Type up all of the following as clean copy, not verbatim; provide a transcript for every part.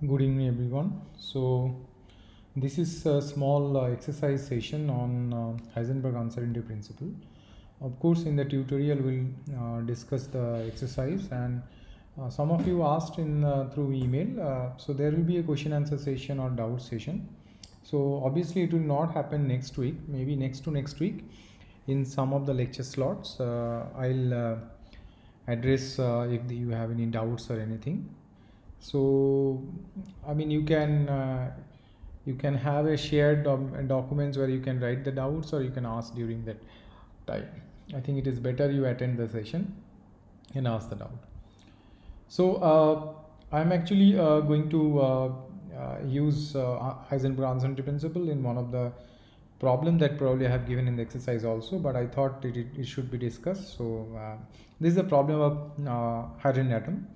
Good evening, everyone. So, this is a small exercise session on Heisenberg uncertainty principle. Of course, in the tutorial, we'll discuss the exercise, and some of you asked in through email. So, there will be a question answer session or doubt session. So, obviously, it will not happen next week. Maybe next to next week, in some of the lecture slots, I'll address if you have any doubts or anything. So I mean you can have a shared documents where you can write the doubts or you can ask during that time. I think it is better you attend the session and ask the doubt. So I'm actually going to use Heisenberg uncertainty principle in one of the problem that probably I have given in the exercise also, but I thought it should be discussed. So this is the problem of hydrogen atom.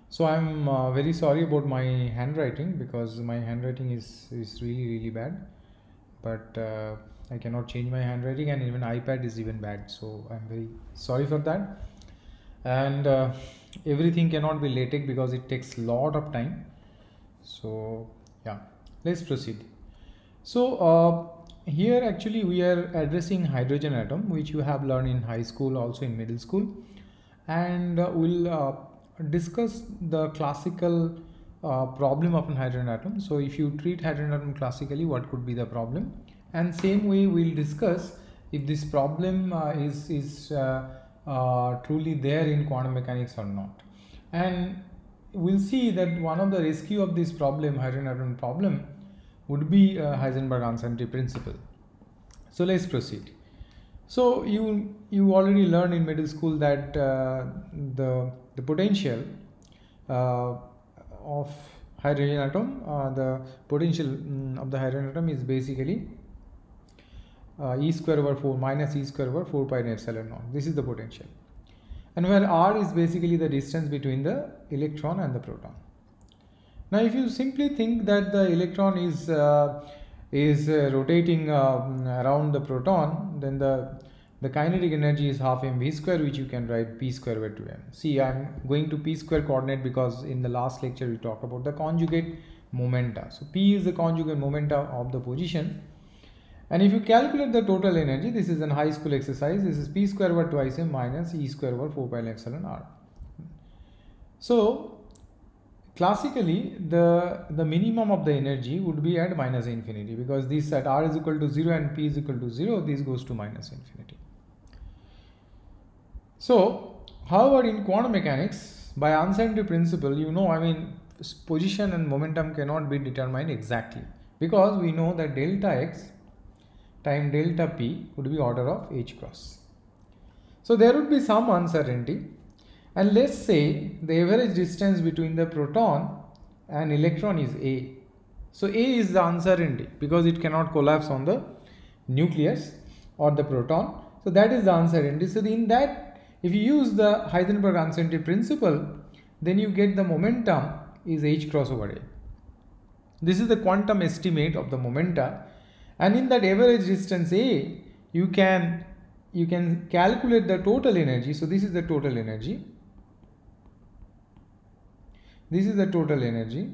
So I'm very sorry about my handwriting because my handwriting is really bad, but I cannot change my handwriting, and even iPad is even bad, so I'm very sorry for that. And everything cannot be LaTeX because it takes a lot of time. So yeah, let's proceed. So here actually we are addressing hydrogen atom, which you have learned in high school, also in middle school, and we'll discuss the classical problem of an hydrogen atom. So if you treat hydrogen atom classically, what could be the problem? And same way we'll discuss if this problem is truly there in quantum mechanics or not. And we'll see that one of the rescue of this problem, hydrogen atom problem, would be Heisenberg uncertainty principle. So let's proceed. So you already learned in middle school that the potential of hydrogen atom, the potential of the hydrogen atom is basically E square over 4 minus E square over 4 pi epsilon naught. This is the potential, and where R is basically the distance between the electron and the proton. Now, if you simply think that the electron is rotating around the proton, then the kinetic energy is half mv square, which you can write p square over 2m. See, I'm going to p square coordinate because in the last lecture we talked about the conjugate momenta. So p is the conjugate momenta of the position, and if you calculate the total energy, this is an high school exercise. This is p square over twice m minus e square over 4 pi epsilon r. So classically, the minimum of the energy would be at minus infinity, because this at r is equal to 0 and p is equal to 0, this goes to minus infinity. So, however, in quantum mechanics, by uncertainty principle, you know, I mean, position and momentum cannot be determined exactly, because we know that delta x time delta p would be order of h cross. So there would be some uncertainty. And let's say the average distance between the proton and electron is A. So A is the uncertainty because it cannot collapse on the nucleus or the proton. So that is the uncertainty. So in that, if you use the Heisenberg uncertainty principle, then you get the momentum is h cross over A. This is the quantum estimate of the momenta. And in that average distance A, you can calculate the total energy. So this is the total energy. This is the total energy,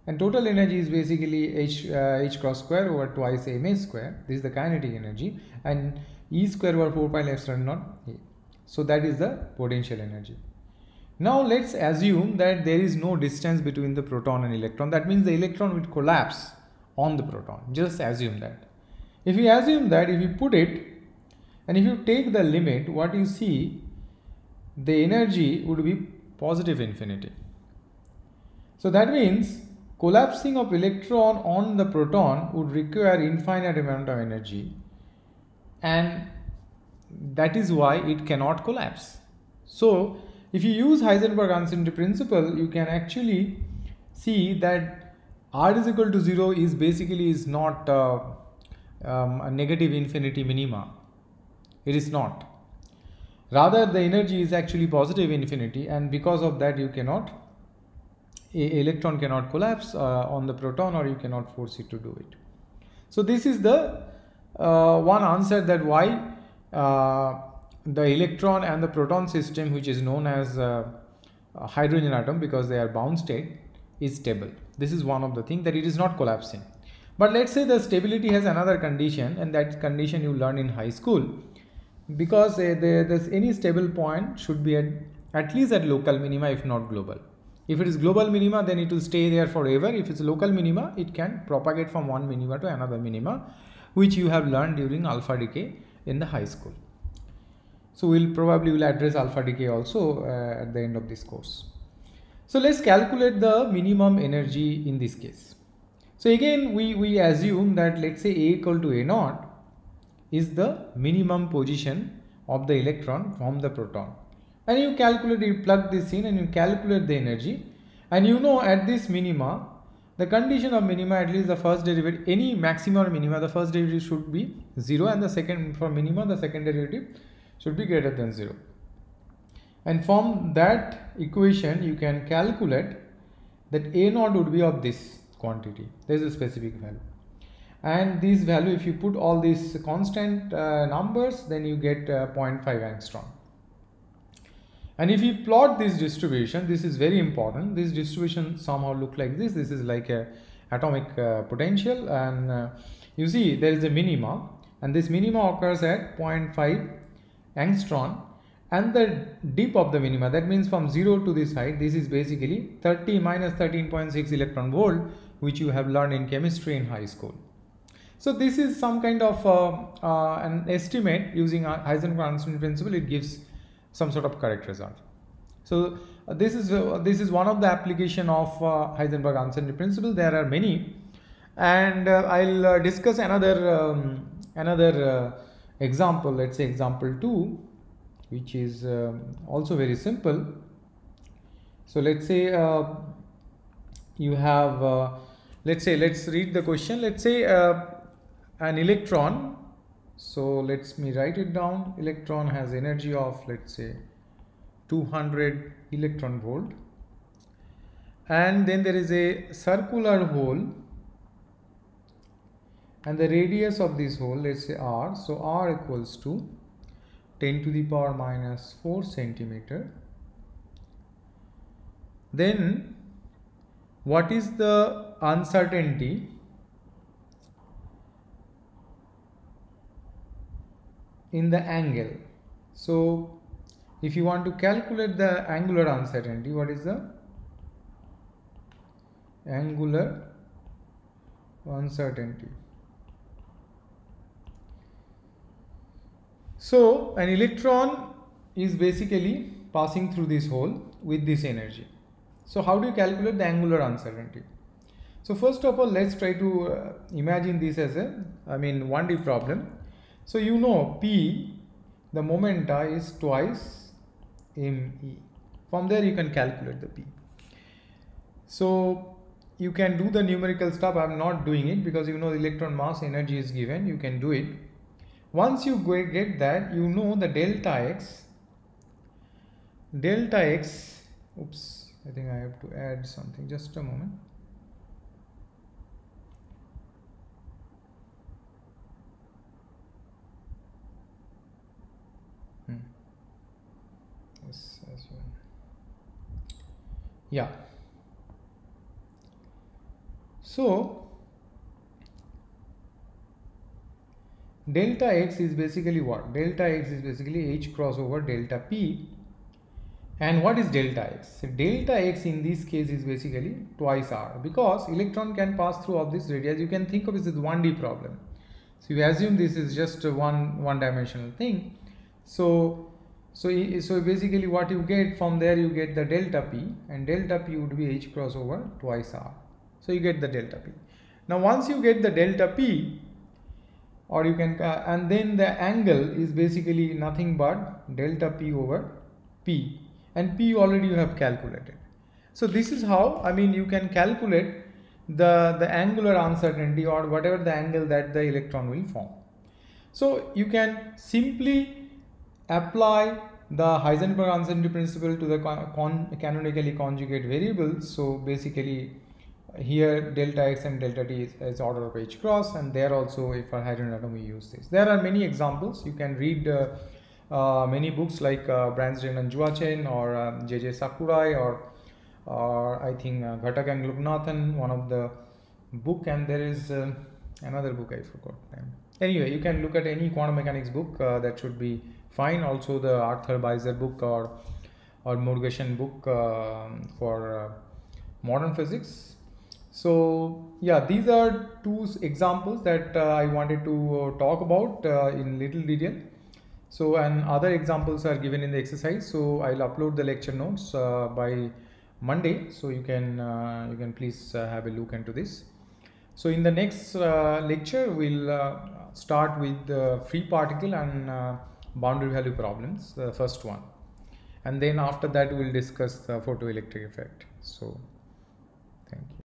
and total energy is basically h cross square over twice ma square. This is the kinetic energy, and E square over 4 pi epsilon naught A. So that is the potential energy. Now let's assume that there is no distance between the proton and electron. That means the electron will collapse on the proton. Just assume that. If you assume that, if you put it, and if you take the limit, what you see, the energy would be positive infinity. So that means collapsing of electron on the proton would require infinite amount of energy, and that is why it cannot collapse. So if you use Heisenberg uncertainty principle, you can actually see that R is equal to 0 is basically not a negative infinity minima. It is not. Rather, the energy is actually positive infinity, and because of that you cannot, electron cannot collapse on the proton, or you cannot force it to do it. So this is the one answer that why the electron and the proton system, which is known as hydrogen atom because they are bound state, is stable. This is one of the things, that it is not collapsing. But let's say the stability has another condition, and that condition you learn in high school, because there's any stable point should be at least at local minima, if not global. If it is global minima, then it will stay there forever. If it's local minima, it can propagate from one minima to another minima, which you have learned during alpha decay in the high school. So we'll probably address alpha decay also at the end of this course. So let's calculate the minimum energy in this case. So again, we assume that, let's say A equal to A naught is the minimum position of the electron from the proton. And you calculate, you plug this in and you calculate the energy. And you know at this minima, the condition of minima, at least the first derivative, any maximum or minima, the first derivative should be 0, and the second, for minima, the second derivative should be greater than 0. And from that equation, you can calculate that A naught would be of this quantity. There is a specific value. And this value, if you put all these constant numbers, then you get 0.5 angstrom. And if you plot this distribution, this is very important. This distribution somehow look like this. This is like a atomic potential, and you see there is a minima, and this minima occurs at 0.5 angstrom, and the dip of the minima, that means from 0 to this height, this is basically 30 minus 13.6 electron volt, which you have learned in chemistry in high school. So this is some kind of an estimate using Heisenberg uncertainty principle. It gives some sort of correct result. So this is one of the application of Heisenberg uncertainty principle. There are many, and I'll discuss another example. Let's say example 2, which is also very simple. So let's say you have let's read the question. Let's say an electron, so let me write it down. Electron has energy of, let's say, 200 electron volt, and then there is a circular hole, and the radius of this hole, let's say r, so r equals to 10 to the power minus 4 centimeter. Then what is the uncertainty in the angle? So if you want to calculate the angular uncertainty, what is the angular uncertainty? So an electron is basically passing through this hole with this energy. So how do you calculate the angular uncertainty? So first of all, let's try to imagine this as a 1D problem. So you know P, the momenta, is twice me. From there you can calculate the P. So you can do the numerical stuff. I'm not doing it because you know the electron mass energy is given. You can do it. Once you get that, you know the delta x. Oops, I think I have to add something. Just a moment. Yes, as well. Yeah. So delta x is basically what? Delta x is basically h cross over delta p. And what is delta x? So delta x in this case is basically twice r, because electron can pass through of this radius. You can think of it as a 1D problem. So you assume this is just a one dimensional thing. So basically what you get from there, you get the delta p, and delta p would be h cross over twice r. So you get the delta p. Now once you get the delta p, or you can and then the angle is basically nothing but delta p over p, and p already you have calculated. So this is how you can calculate the angular uncertainty, or whatever the angle that the electron will form. So you can simply apply the Heisenberg uncertainty principle to the canonically conjugate variables. So basically here delta x and delta t is order of h cross, and there also if for hydrogen atom we use this. There are many examples. You can read many books like Bransden and Juachen, or J.J. Sakurai, or or I think Ghatak and Loganathan, one of the book, and there is another book I forgot them. Anyway, you can look at any quantum mechanics book, that should be fine. Also the Arthur Beiser book or Murugesh book for modern physics. So yeah, these are two examples that I wanted to talk about in little detail. So, and other examples are given in the exercise. So I'll upload the lecture notes by Monday. So you can please have a look into this. So in the next lecture, we'll start with the free particle and boundary value problems, the first one. And then after that, we'll discuss the photoelectric effect. So thank you.